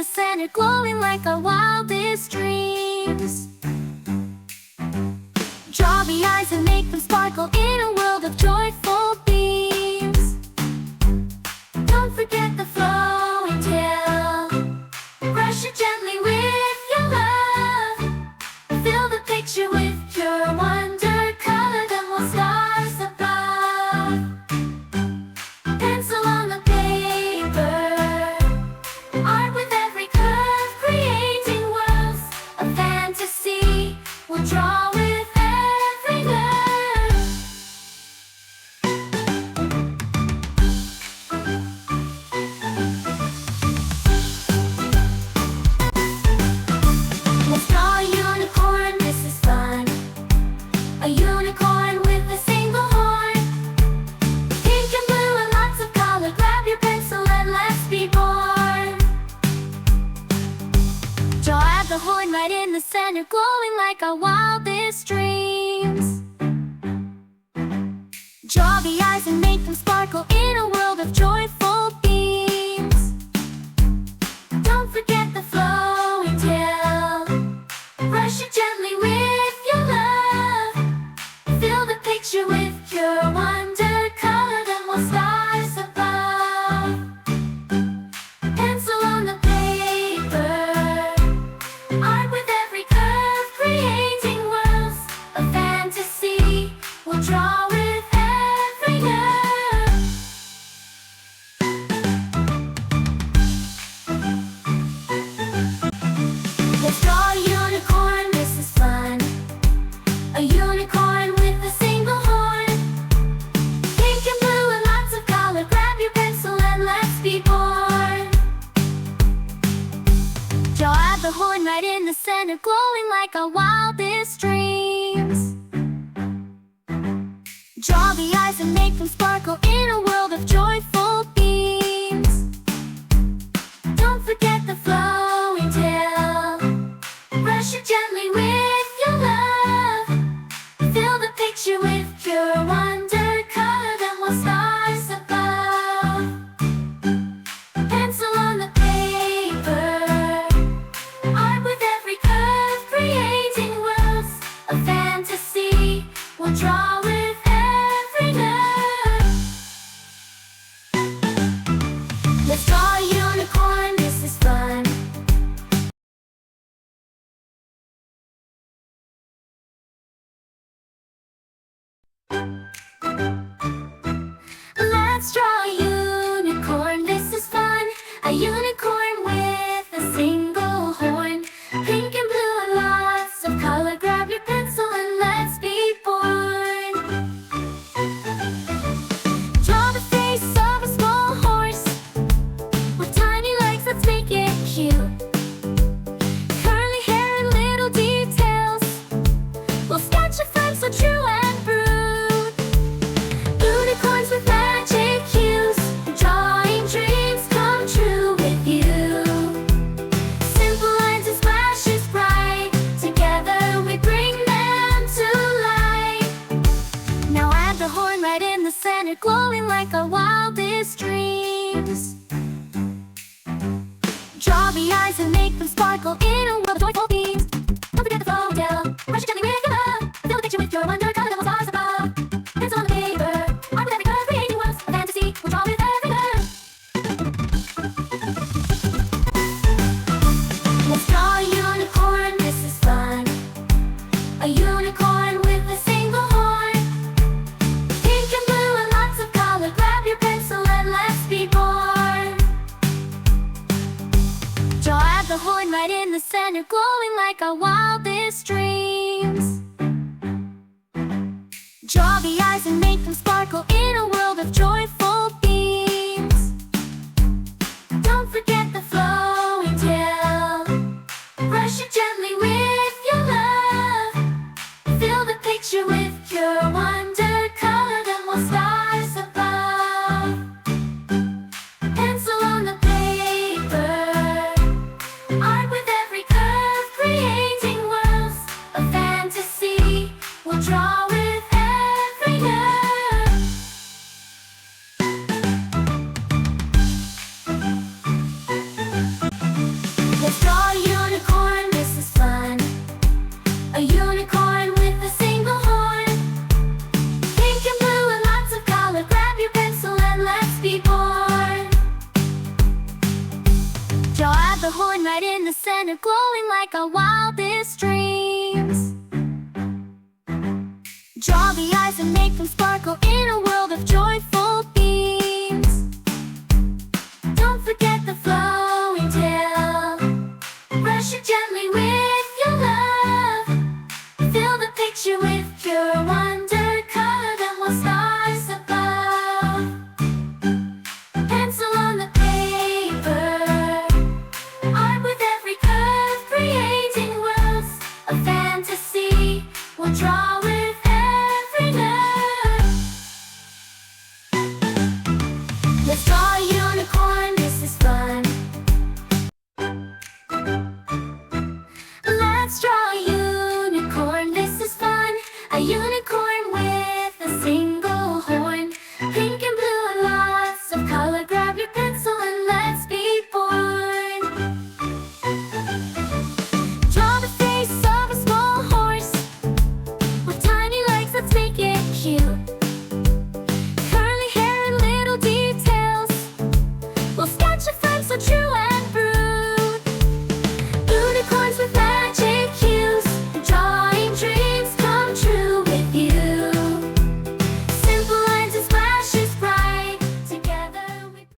center, glowing like our wildest dreams. Draw the eyes and make them sparkle in a world of joyful beams. Don't forget the flowing tail. Brush it gently with your love. Fill the picture with pure wonder. Color them while stars above. Pencil on the paper. Art with every curve, creating worlds of fantasy. We'll draw with every nerve. Let's draw a unicorn, this is fun. A unicorn with a single horn. Pink and blue and lots of color. Grab your pencil and let's be born. Draw the horn right in the center, glowing like our wildest dreams. Draw the eyes and make them sparkle in a world of joyful beams. Don't forget the flowing tail. Brush it gently with your love. Fill the picture with pure wonder. Color them while stars above. Pencil on the paper. Art with every curve, creating worlds of fantasy. We'll draw with every nerve. Let's draw a unicorn, this is fun. A unicorn with a single horn. Pink and blue and lots of color. Grab your pencil and let's be born. Draw the horn right in the center, glowing like our wildest dreams. Draw the eyes and make them sparkle in a world of joyful beams. Don't forget the flowing tail. Brush it gently with your love. Fill the picture with pure wonder. Color them while stars above. Pencil on the paper. Art with every curve, creating worlds of fantasy. We'll draw with every nerve. Let's draw a unicorn, this is fun. Let's draw a unicorn, this is fun. A unicorn with a single horn. Pink and blue and lots of color. Grab your pencil and let's be born. Draw the face of a small horse with tiny legs, let's make it cute. Curly hair and little details. We'll sketch a friend so true and brute. Unicorns with magic hues, drawing dreams come true with you. Simple lines and splashes bright, together we bring them to life. Now add the horn right in the center, glowing like our wildest dreams. Draw the eyes and make them sparkle in a world of joyful beams. Don't forget the flowing tail. Brush it gently with your love. Fill the picture with pure wonder. Color them while stars above. Pencil on the paper. Art with every curve, creating worlds of fantasy. We'll draw with every nerve. Let's draw a unicorn, this is fun. A unicorn with a single horn. Pink and blue and lots of color. Grab your pencil and let's be born. Draw the horn right in the center, glowing like our wildest dreams. Draw the eyes and make them sparkle in a world of joyful beams. Don't forget the flowing tail. Brush it gently with your love. Fill the picture with pure wonder. Color them while stars above. Pencil on the paper. Art with every curve, creating worlds of fantasy. We'll draw with every nerve. Draw out the horn right in the center, glowing like our wildest dreams. Draw the eyes and make them sparkle in a world of joy.